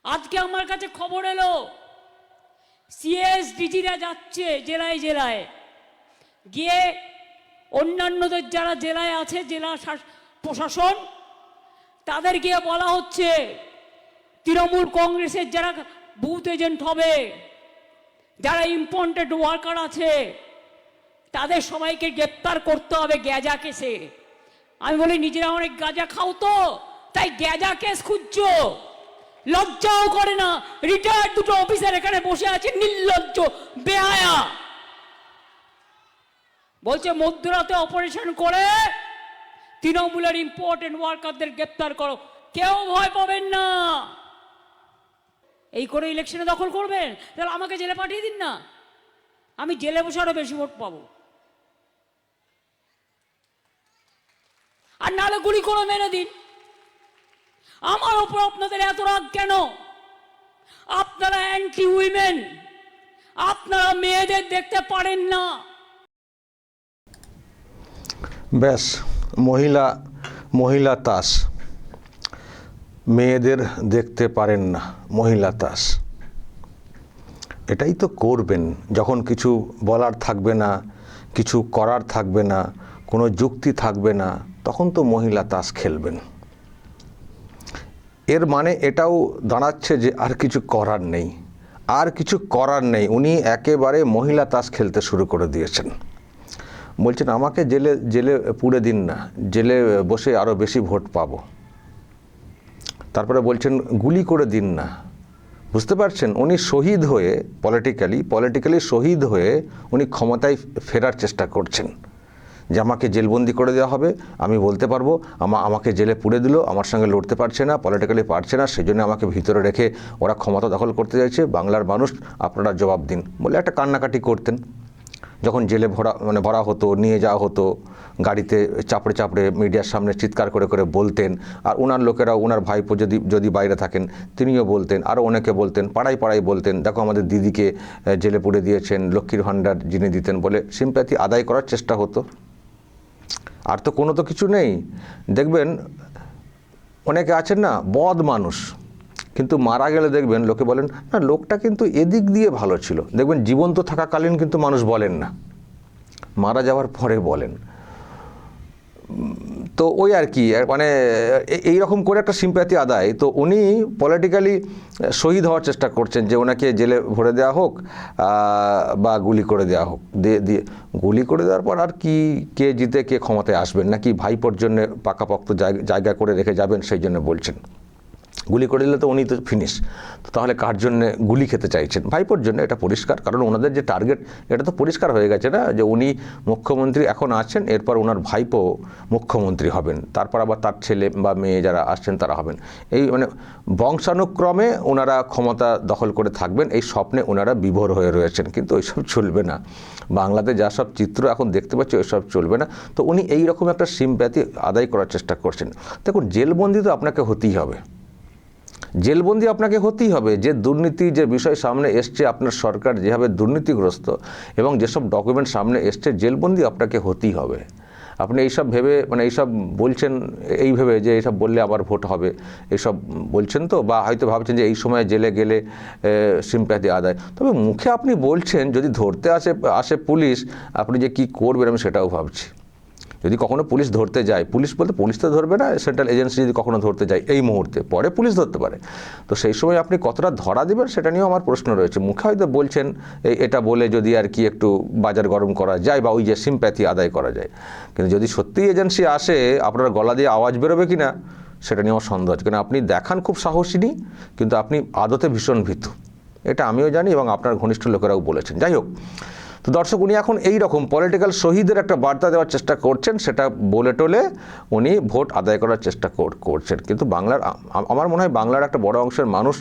আজকে আমার কাছে খবর এলো সিএসডিজিরা যাচ্ছে জেলায় জেলায় গিয়ে অন্যান্যদের যারা জেলায় আছে জেলা প্রশাসন তাদের গিয়ে বলা হচ্ছে তৃণমূল কংগ্রেসের যারা বুথ এজেন্ট হবে, যারা ইম্পর্টেন্ট ওয়ার্কার আছে, তাদের সবাইকে গ্রেপ্তার করতে হবে গ্যাজা কেসে। আমি বলি নিজেরা অনেক গাঁজা খাও তো, তাই গ্যাজা কেস খুঁজছো? লজ্জাও করে না? রিটায়ার্ড দুটো অফিসার এখানে বসে আছে, নির্লজ্জ বেহায়া। বলছে মধ্যরাতে অপারেশন করে তৃণমূলের ইম্পর্টেন্ট ওয়ার্কারদের গ্রেপ্তার করো। কেউ ভয় পাবেন না। এই করে ইলেকশনে দখল করবেন? তাহলে আমাকে জেলে পাঠিয়ে দিন না, আমি জেলে বসে আরো বেশি ভোট পাবো। আর নাহলে গুলি করে মেরে দিন। আমার উপর আপনাদের এত রাগ কেন? আপনারা অ্যান্টি উইমেন, আপনারা মেয়েদের দেখতে পারেন না। ব্যাস, মহিলা তাস, মেয়েদের দেখতে পারেন না, মহিলা তাস। এটাই তো করবেন যখন কিছু বলার থাকবে না, কিছু করার থাকবে না, কোনো যুক্তি থাকবে না, তখন তো মহিলা তাস খেলবেন। এর মানে এটাও দাঁড়াচ্ছে যে আর কিছু করার নেই, আর কিছু করার নেই। উনি একেবারে মহিলা তাস খেলতে শুরু করে দিয়েছেন। বলছেন আমাকে জেলে পুরে দিন না, জেলে বসে আরও বেশি ভোট পাবো। তারপরে বলছেন গুলি করে দিন না। বুঝতে পারছেন, উনি শহীদ হয়ে পলিটিক্যালি শহীদ হয়ে উনি ক্ষমতায় ফেরার চেষ্টা করছেন। যে আমাকে জেলবন্দি করে দেওয়া হবে, আমি বলতে পারবো আমাকে জেলে পুরে দিল, আমার সঙ্গে লড়তে পারছে না, পলিটিক্যালি পারছে না, সেই জন্য আমাকে ভিতরে রেখে ওরা ক্ষমতা দখল করতে চাইছে। বাংলার মানুষ আপনারা জবাব দিন বলে একটা কান্নাকাটি করতেন। যখন জেলে ভরা হতো, নিয়ে যাওয়া হতো গাড়িতে চাপড়ে চাপড়ে, মিডিয়ার সামনে চিৎকার করে করে বলতেন। আর ওনার লোকেরাও, ওনার ভাইপো যদি বাইরে থাকেন তিনিও বলতেন, আরও অনেকে বলতেন, পাড়ায় পাড়ায় বলতেন, দেখো আমাদের দিদিকে জেলে পুরে দিয়েছেন, লক্ষ্মীর ভাণ্ডার যিনি দিতেন, বলে সিম্প্যাথি আদায় করার চেষ্টা হতো। আর তো কোনো তো কিছু নেই। দেখবেন অনেকে আছেন না বদ মানুষ, কিন্তু মারা গেলে দেখবেন লোকে বলেন না লোকটা কিন্তু এদিক দিয়ে ভালো ছিল। দেখবেন জীবন্ত থাকাকালীন কিন্তু মানুষ বলেন না, মারা যাওয়ার পরে বলেন। তো ওই আর কি, মানে এইরকম করে একটা সিম্প্যাথি আদায়। তো উনি পলিটিক্যালি শহীদ হওয়ার চেষ্টা করছেন, যে ওনাকে জেলে ভরে দেওয়া হোক বা গুলি করে দেওয়া হোক। দিয়ে গুলি করে দেওয়ার পর আর কি, কে জিতে কে ক্ষমতায় আসবেন, নাকি ভাইপোর জন্য পাকাপোক্ত জায়গা করে রেখে যাবেন, সেই জন্য বলছেন। গুলি করে দিলে তো উনি তো ফিনিশ। তো তাহলে কার জন্যে গুলি খেতে চাইছেন? ভাইপোর জন্য, এটা পরিষ্কার। কারণ ওনাদের যে টার্গেট এটা তো পরিষ্কার হয়ে গেছে না, যে উনি মুখ্যমন্ত্রী এখন আছেন, এরপর ওনার ভাইপো মুখ্যমন্ত্রী হবেন, তারপর আবার তার ছেলে বা মেয়ে যারা আসছেন তারা হবেন। এই মানে বংশানুক্রমে ওনারা ক্ষমতা দখল করে থাকবেন, এই স্বপ্নে ওনারা বিভোর হয়ে রয়েছেন। কিন্তু ওইসব চলবে না। বাংলাতে যা সব চিত্র এখন দেখতে পাচ্ছি ওইসব চলবে না। তো উনি এই রকম একটা সিম্প্যাথি আদায় করার চেষ্টা করছেন। দেখুন, জেলবন্দি তো আপনাকে হতেই হবে, জেলবন্দি আপনাকে হতেই হবে। যে দুর্নীতি, যে বিষয় সামনে এসছে, আপনার সরকার যেভাবে দুর্নীতিগ্রস্ত এবং যেসব ডকুমেন্ট সামনে এসছে, জেলবন্দি আপনাকে হতেই হবে। আপনি এইসব ভেবে, মানে এইসব বলছেন এই ভেবে যে এইসব বললে আবার ভোট হবে, এইসব বলছেন তো, বা হয়তো ভাবছেন যে এই সময় জেলে গেলে সিম্প্যাথি আদায়। তবে মুখে আপনি বলছেন যদি ধরতে আসে পুলিশ, আপনি যে কী করবেন আমি সেটাও ভাবছি। যদি কখনো পুলিশ ধরতে যায়, পুলিশ বলতে পুলিশ তো ধরবে না, সেন্ট্রাল এজেন্সি যদি কখনো ধরতে যায় এই মুহূর্তে, পরে পুলিশ ধরতে পারে, তো সেই সময় আপনি কতটা ধরা দেবেন সেটা নিয়েও আমার প্রশ্ন রয়েছে। মুখে হয়তো বলছেন এটা বলে যদি আর কি একটু বাজার গরম করা যায় বা ওই যে সিম্প্যাথি আদায় করা যায়, কিন্তু যদি সত্যিই এজেন্সি আসে আপনার গলা দিয়ে আওয়াজ বেরোবে কি না সেটা নিয়ে আমার সন্দেহ আছে। কারণ আপনি দেখান খুব সাহসিনী, কিন্তু আপনি আদতে ভীষণ ভীতু, এটা আমিও জানি এবং আপনার ঘনিষ্ঠ লোকেরাও বলেছেন। যাই হোক, তো দর্শক, উনি এখন এই রকম পলিটিক্যাল শহীদের একটা বার্তা দেওয়ার চেষ্টা করছেন, সেটা বলে টোলে উনি ভোট আদায় করার চেষ্টা করছেন। কিন্তু বাংলার, আমার মনে হয় বাংলার একটা বড় অংশের মানুষ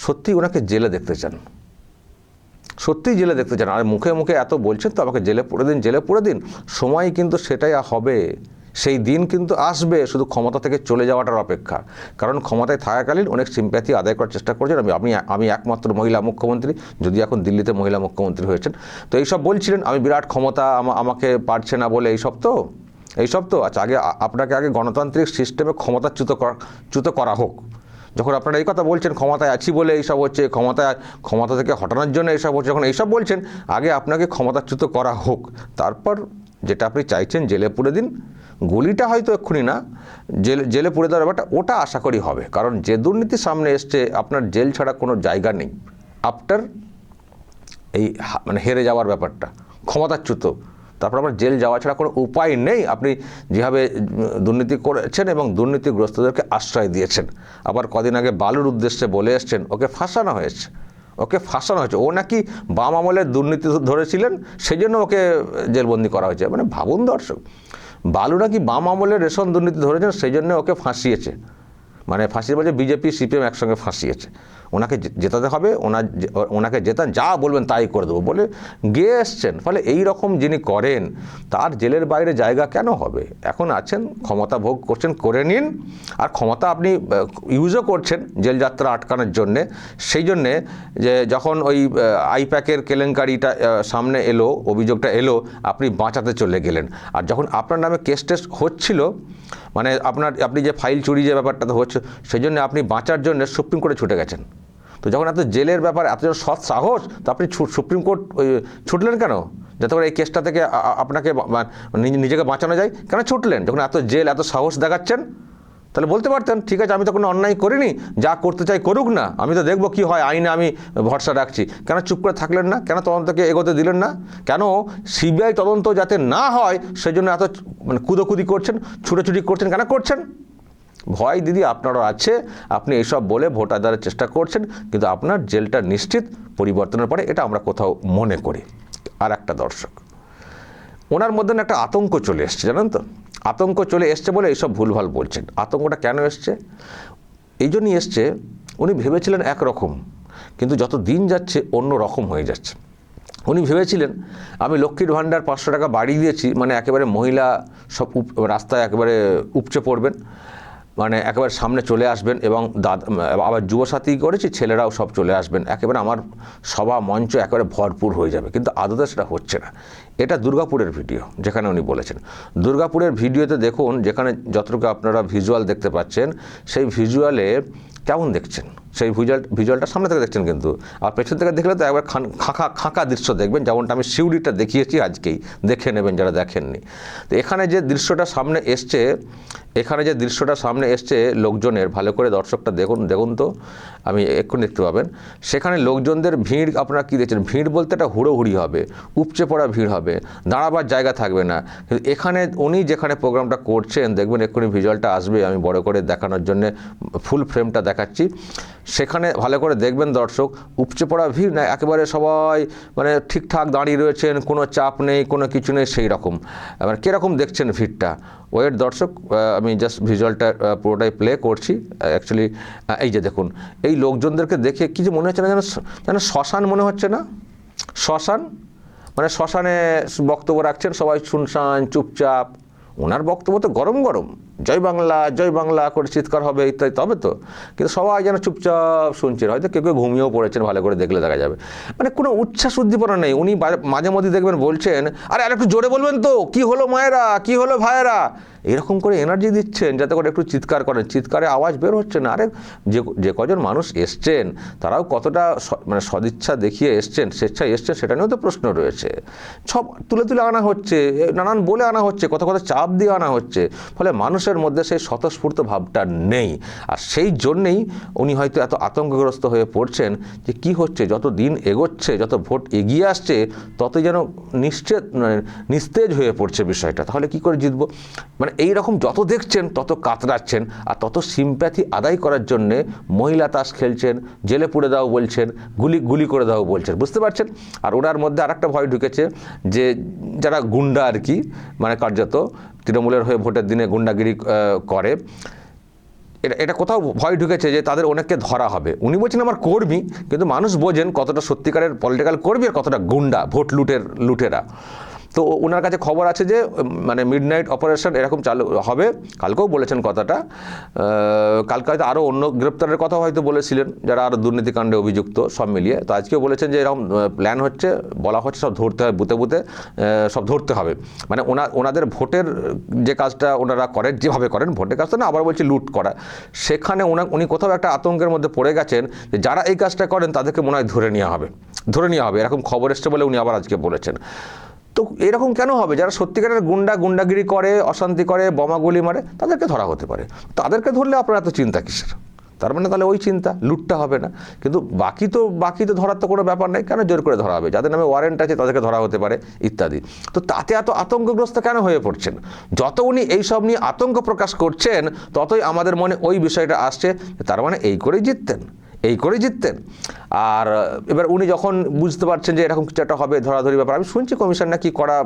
সত্যিই ওনাকে জেলে দেখতে চান, সত্যিই জেলে দেখতে চান। আর মুখে মুখে এত বলছেন তো আমাকে জেলে পুরে দিন, সময় কিন্তু সেটাই হবে। সেই দিন কিন্তু আসবে, শুধু ক্ষমতা থেকে চলে যাওয়াটার অপেক্ষা। কারণ ক্ষমতায় থাকাকালীন অনেক সিম্প্যাথি আদায় করার চেষ্টা করছেন। আমি একমাত্র মহিলা মুখ্যমন্ত্রী, যদি এখন দিল্লিতে মহিলা মুখ্যমন্ত্রী হয়েছেন, তো এইসব বলছিলেন আমি বিরাট ক্ষমতা, আমাকে পারছে না বলে, এইসব তো আচ্ছা, আপনাকে আগে গণতান্ত্রিক সিস্টেমে ক্ষমতাচ্যুত করা হোক, যখন আপনারা এই কথা বলছেন ক্ষমতায় আছি বলে এইসব হচ্ছে, ক্ষমতা থেকে হটানোর জন্য এইসব হচ্ছে, যখন এইসব বলছেন আগে আপনাকে ক্ষমতাচ্যুত করা হোক, তারপর যেটা আপনি চাইছেন জেলে পুরে দিন। গুলিটা হয়তো এক্ষুনি না, জেলে পুরে দেওয়ার ব্যাপারটা ওটা আশা করি হবে, কারণ যে দুর্নীতি সামনে এসছে আপনার জেল ছাড়া কোনো জায়গা নেই। আফটার এই মানে হেরে যাওয়ার ব্যাপারটা, ক্ষমতাচ্যুত, তারপর আপনার জেল যাওয়া ছাড়া কোনো উপায় নেই। আপনি যেভাবে দুর্নীতি করেছেন এবং দুর্নীতিগ্রস্তদেরকে আশ্রয় দিয়েছেন। আবার কদিন আগে বালুর উদ্দেশ্যে বলে এসছেন ওকে ফাঁসানো হয়েছে, ও নাকি বাম আমলের দুর্নীতি ধরেছিলেন সেই জন্য ওকে জেলবন্দি করা হয়েছে। মানে ভাবুন দর্শক, বালু নাকি বাম আমলের রেশন দুর্নীতি ধরেছেন সেই জন্য ওকে ফাঁসিয়েছে, মানে ফাঁসিয়ে বলছে বিজেপি সিপিএম একসঙ্গে ফাঁসিয়েছে। ওনাকে জেতাতে হবে, ওনাকে জেতান, যা বলবেন তাই করে দেবো বলে গিয়ে এসছেন। ফলে এই রকম যিনি করেন তার জেলের বাইরে জায়গা কেন হবে? এখন আছেন, ক্ষমতা ভোগ করছেন, করে নিন। আর ক্ষমতা আপনি ইউজও করছেন জেল যাত্রা আটকানোর জন্যে। সেই জন্যে যে যখন ওই আইপ্যাকের কেলেঙ্কারিটা সামনে এলো, অভিযোগটা এলো, আপনি বাঁচাতে চলে গেলেন। আর যখন আপনার নামে কেস টেস্ট হচ্ছিল, মানে আপনি যে ফাইল চুরি যে ব্যাপারটা তো হচ্ছে, সেই জন্য আপনি বাঁচার জন্য সুপ্রিম কোর্টে ছুটে গেছেন। তো যখন এত জেলের ব্যাপার, এত সৎ সাহস, তো আপনি সুপ্রিম কোর্ট ছুটলেন কেন? যাতে করে এই কেসটা থেকে আপনাকে নিজেকে বাঁচানো যায়, কেন ছুটলেন? যখন এত জেল, এত সাহস দেখাচ্ছেন, তাহলে বলতে পারতেন ঠিক আছে আমি তো কোনো অন্যায় করিনি, যা করতে চাই করুক না, আমি তো দেখবো কি হয়, আইনে আমি ভরসা রাখছি। কেন চুপ করে থাকলেন না? কেন তদন্তকে এগোতে দিলেন না? কেন সিবিআই তদন্ত যাতে না হয় সেই জন্য এত মানে কুদোকুদি করছেন, ছুটোছুটি করছেন? কেন করছেন? ভয় দিদি আপনারও আছে, আপনি এইসব বলে ভোট আদায়ের চেষ্টা করছেন, কিন্তু আপনার জেলটা নিশ্চিত পরিবর্তনের পরে, এটা আমরা কোথাও মনে করি। আর একটা দর্শক, ওনার মধ্যে একটা আতঙ্ক চলে এসছে, জানেন তো? আতঙ্ক চলে এসছে বলে এইসব ভুলভাল বলছেন। আতঙ্কটা কেন এসছে? এই জন্যই এসছে, উনি ভেবেছিলেন একরকম, কিন্তু যত দিন যাচ্ছে অন্য রকম হয়ে যাচ্ছে। উনি ভেবেছিলেন আমি লক্ষ্মীর ভাণ্ডার 500 টাকা বাড়িয়ে দিয়েছি, মানে একেবারে মহিলা সব রাস্তায় একেবারে উপচে পড়বেন, মানে একেবারে সামনে চলে আসবেন, এবং আবার যুবসাথী করেছি, ছেলেরাও সব চলে আসবেন, একেবারে আমার সভা মঞ্চ একেবারে ভরপুর হয়ে যাবে। কিন্তু আদতে সেটা হচ্ছে না। এটা দুর্গাপুরের ভিডিও, যেখানে উনি বলেছেন। দুর্গাপুরের ভিডিওতে দেখুন, যেখানে যতটুকু আপনারা ভিজুয়াল দেখতে পাচ্ছেন, সেই ভিজুয়ালে কেমন দেখছেন? সেই ভিজুয়ালটা সামনে থেকে দেখছেন, কিন্তু আর পেছন থেকে দেখলে তো একবার খাঁকা দৃশ্য দেখবেন, যেমনটা আমি সিউড়িটা দেখিয়েছি আজকেই, দেখে নেবেন যারা দেখেননি। তো এখানে যে দৃশ্যটা সামনে এসছে লোকজনের, ভালো করে দর্শকটা দেখুন তো, আমি এক্ষুনি দেখতে পাবেন। সেখানে লোকজনদের ভিড় আপনারা কী দেখছেন? ভিড় বলতে একটা হুড়োহুড়ি হবে, উপচে পড়া ভিড় হবে, দাঁড়াবার জায়গা থাকবে না। কিন্তু এখানে উনি যেখানে প্রোগ্রামটা করছেন, দেখবেন এক্ষুনি ভিজুয়ালটা আসবে, আমি বড় করে দেখানোর জন্য ফুল ফ্রেমটা দেখাচ্ছি। সেখানে ভালো করে দেখবেন দর্শক, উপচে পড়া ভিড় না, একেবারে সবাই মানে ঠিকঠাক দাঁড়িয়ে রয়েছেন, কোনো চাপ নেই, কোনো কিছু নেই, সেই রকম। মানে কীরকম দেখছেন ভিড়টা? ওয়েট দর্শক, আমি জাস্ট ভিজুয়ালটা পুরোটাই প্লে করছি। অ্যাকচুয়ালি এই যে দেখুন, এই লোকজনদেরকে দেখে কি যে মনে হচ্ছে না, যেন শ্মশান মনে হচ্ছে না? শ্মশান মানে শ্মশানে বক্তব্য রাখছেন, সবাই শুনশান চুপচাপ। ওনার বক্তব্য তো গরম গরম, জয় বাংলা করে চিৎকার হবে ইত্যাদি, তবে তো। কিন্তু সবাই যেন চুপচাপ শুনছেন, হয়তো কেউ ঘুমিয়েও পড়েছেন, ভালো করে দেখলে দেখা যাবে। মানে কোনো উচ্ছ্বাস উদ্দীপনা নেই। উনি মাঝে মধ্যে দেখবেন বলছেন, আরে আর একটু জোরে বলবেন তো, কি হলো মায়েরা, কি হলো ভাইয়েরা, এরকম করে এনার্জি দিচ্ছেন যাতে করে একটু চিৎকার করেন। চিৎকারে আওয়াজ বের হচ্ছে না। আরে যে কজন মানুষ এসছেন তারাও কতটা মানে সদিচ্ছা দেখিয়ে এসছেন, স্বেচ্ছায় এসছেন, সেটা নিয়েও তো প্রশ্ন রয়েছে। সব তুলে আনা হচ্ছে, নানান বলে আনা হচ্ছে, কথা চাপ দিয়ে আনা হচ্ছে। ফলে মানুষের মধ্যে সেই স্বতঃস্ফূর্ত ভাবটা নেই। আর সেই জন্যেই উনি হয়তো এত আতঙ্কগ্রস্ত হয়ে পড়ছেন যে কি হচ্ছে, যত দিন এগোচ্ছে, যত ভোট এগিয়ে আসছে, ততই যেন নিস্তেজ হয়ে পড়ছে বিষয়টা। তাহলে কি করে জিতবো? মানে এই রকম যত দেখছেন তত কাতরাচ্ছেন, আর তত সিম্প্যাথি আদায় করার জন্যে মহিলা তাস খেলছেন, জেলে পুড়ে দাও বলছেন, গুলি করে দাও বলছেন, বুঝতে পারছেন? আর ওনার মধ্যে আরেকটা ভয় ঢুকেছে, যে যারা গুন্ডা আর কি, মানে কার্যত তৃণমূলের হয়ে ভোটের দিনে গুন্ডাগিরি করে, এটা কোথাও ভয় ঢুকেছে যে তাদের অনেককে ধরা হবে। উনি বলছেন আমার কর্মী, কিন্তু মানুষ বোঝেন কতটা সত্যিকারের পলিটিক্যাল কর্মী আর কতটা গুন্ডা, ভোট লুটেরা। তো ওনার কাছে খবর আছে যে মানে মিডনাইট অপারেশন এরকম চালু হবে, কালকেও বলেছেন কথাটা। কালকে হয়তো আরও অন্য গ্রেপ্তারের কথা হয়তো বলেছিলেন যারা আরও দুর্নীতিকাণ্ডে অভিযুক্ত সব মিলিয়ে। তো আজকেও বলেছেন যে এরকম প্ল্যান হচ্ছে, বলা হচ্ছে সব ধরতে হবে, বুথে বুথে সব ধরতে হবে। মানে ওনাদের ভোটের যে কাজটা ওনারা করেন, যেভাবে করেন ভোটের কাজটা না, আবার বলছি লুট করা, সেখানে উনি কোথাও একটা আতঙ্কের মধ্যে পড়ে গেছেন যে যারা এই কাজটা করেন তাদেরকে মনে হয় ধরে নেওয়া হবে, এরকম খবর এসছে বলে উনি আবার আজকে বলেছেন। তো এরকম কেন হবে? যারা সত্যিকারের গুন্ডাগিরি করে, অশান্তি করে, বোমাগুলি মারে, তাদেরকে ধরা হতে পারে। তাদেরকে ধরলে আপনার এত চিন্তা কিসের? তার মানে তাহলে ওই চিন্তা, লুটটা হবে না। কিন্তু বাকি তো ধরার তো কোনো ব্যাপার নেই, কেন জোর করে ধরা হবে? যাদের নামে ওয়ারেন্ট আছে তাদেরকে ধরা হতে পারে ইত্যাদি। তো তাতে এত আতঙ্কগ্রস্ত কেন হয়ে পড়ছেন? যত উনি এইসব নিয়ে আতঙ্ক প্রকাশ করছেন ততই আমাদের মনে ওই বিষয়টা আসছে, তার মানে এই করেই জিততেন। আর এবার উনি যখন বুঝতে পারছেন যে এরকম কিছু একটা হবে, ধরাধরি ব্যাপার, আমি শুনছি কমিশন নাকি করা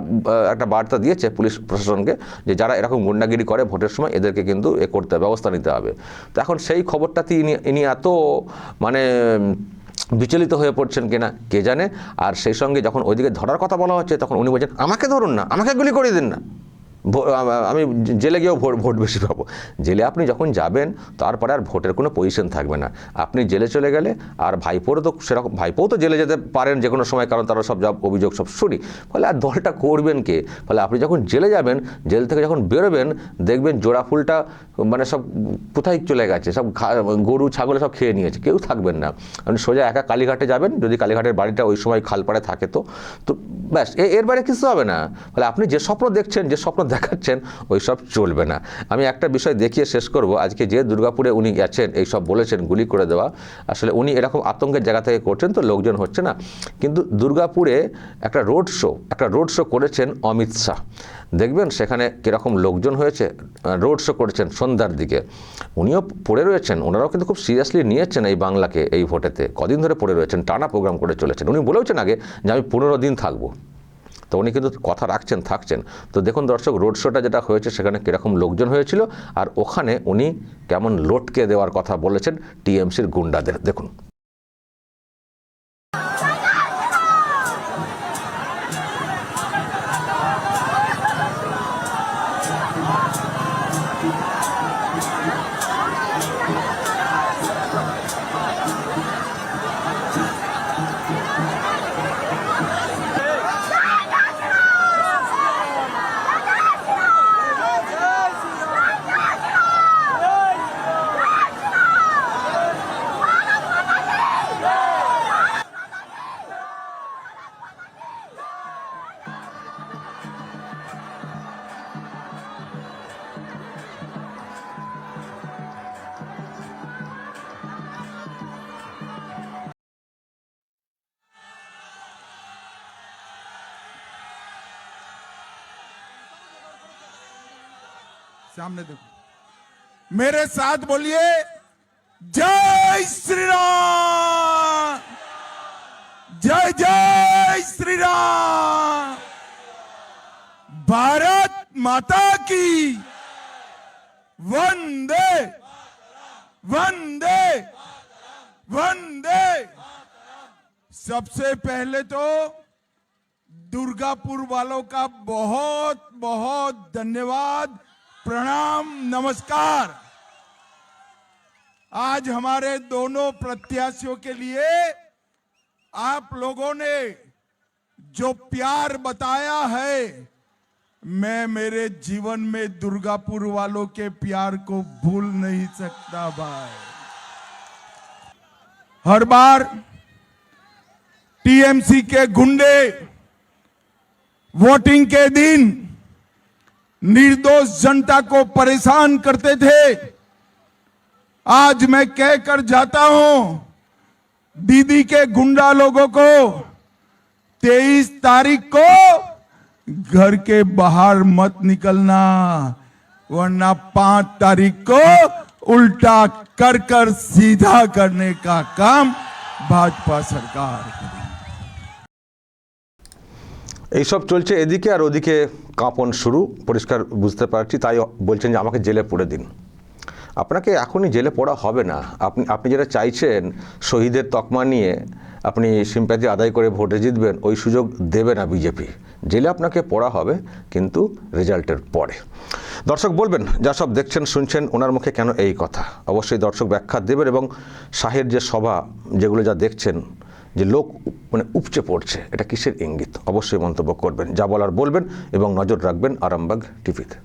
একটা বার্তা দিয়েছে পুলিশ প্রশাসনকে যে যারা এরকম গুন্ডাগিরি করে ভোটের সময় এদেরকে কিন্তু করতে হবে, ব্যবস্থা নিতে হবে। তো এখন সেই খবরটাতে ইনি এত মানে বিচলিত হয়ে পড়ছেন কিনা কে জানে। আর সেই সঙ্গে যখন ওইদিকে ধরার কথা বলা হচ্ছে তখন উনি বলছেন আমাকে ধরুন না, আমাকে গুলি করে দিন না, আমি জেলে গিয়েও ভোট বেশি পাবো। জেলে আপনি যখন যাবেন তারপরে আর ভোটের কোনো পজিশন থাকবে না। আপনি জেলে চলে গেলে আর ভাইপোরও তো সেরকম, ভাইপোও তো জেলে যেতে পারেন যে কোনো সময়, কারণ তারা সব অভিযোগ সব শুনি। ফলে আর দলটা করবেন কে? ফলে আপনি যখন জেলে যাবেন, জেল থেকে যখন বেরোবেন দেখবেন জোড়া ফুলটা মানে সব কোথায় চলে গেছে, সব গরু ছাগলে সব খেয়ে নিয়েছে, কেউ থাকবেন না। আপনি সোজা একা কালীঘাটে যাবেন, যদি কালীঘাটের বাড়িটা ওই সময় খালপাড়ে থাকে তো ব্যাস, এর বাইরে কিছু হবে না। ফলে আপনি যে স্বপ্ন দেখছেন, যে স্বপ্ন দেখাচ্ছেন, ওই সব চলবে না। আমি একটা বিষয় দেখিয়ে শেষ করব। আজকে যে দুর্গাপুরে উনি গেছেন, এই সব বলেছেন গুলি করে দেওয়া, আসলে উনি এরকম আতঙ্কের জায়গা থেকে করছেন তো লোকজন হচ্ছে না। কিন্তু দুর্গাপুরে একটা রোড শো করেছেন অমিত শাহ, দেখবেন সেখানে কীরকম লোকজন হয়েছে। রোড শো করেছেন সন্ধ্যার দিকে, উনিও পড়ে রয়েছেন, ওনারাও কিন্তু খুব সিরিয়াসলি নিয়েছেন এই বাংলাকে, এই ভোটেতে কদিন ধরে পড়ে রয়েছেন, টানা প্রোগ্রাম করে চলেছেন। উনি বলেওছেন আগে যে আমি 15 দিন থাকবো, তো উনি কিন্তু কথা থাকছেন। তো দেখুন দর্শক, রোড শোটা যেটা হয়েছে সেখানে কীরকম লোকজন হয়েছিল, আর ওখানে উনি কেমন লটকে দেওয়ার কথা বলেছেন টিএমসির গুন্ডাদের, দেখুন। सामने देखो, मेरे साथ बोलिए जय श्री राम, जय जय श्री राम, भारत माता की वंदे वंदे वंदे। सबसे पहले तो दुर्गापुर वालों का बहुत बहुत धन्यवाद, प्रणाम, नमस्कार। आज हमारे दोनों प्रत्याशियों के लिए आप लोगों ने जो प्यार बताया है, मैं मेरे जीवन में दुर्गापुर वालों के प्यार को भूल नहीं सकता भाई। हर बार टीएमसी के गुंडे वोटिंग के दिन निर्दोष जनता को परेशान करते थे। आज मैं कहकर जाता हूं दीदी के गुंडा लोगों को 23 तारीख को घर के बाहर मत निकलना, वरना 5 तारीख को उल्टा कर सीधा करने का काम भाजपा सरकार करेगी। এইসব চলছে এদিকে, আর ওদিকে কাঁপন শুরু, পরিষ্কার বুঝতে পারছি। তাই বলছেন যে আমাকে জেলে পুরে দিন। আপনাকে এখনই জেলে পড়া হবে না। আপনি যেটা চাইছেন শহীদের তকমা নিয়ে আপনি সিম্প্যাথি আদায় করে ভোটে জিতবেন, ওই সুযোগ দেবে না বিজেপি। জেলে আপনাকে পড়া হবে কিন্তু রেজাল্টের পরে। দর্শক বলবেন যা সব দেখছেন শুনছেন ওনার মুখে কেন এই কথা, অবশ্যই দর্শক ব্যাখ্যা দেবেন। এবং শাহের যে সভা যেগুলো যা দেখছেন যে লোক মানে উপচে পড়ছে, এটা কিসের ইঙ্গিত অবশ্যই মন্তব্য করবেন। যা বলার বলবেন এবং নজর রাখবেন আরামবাগ টিভিতে।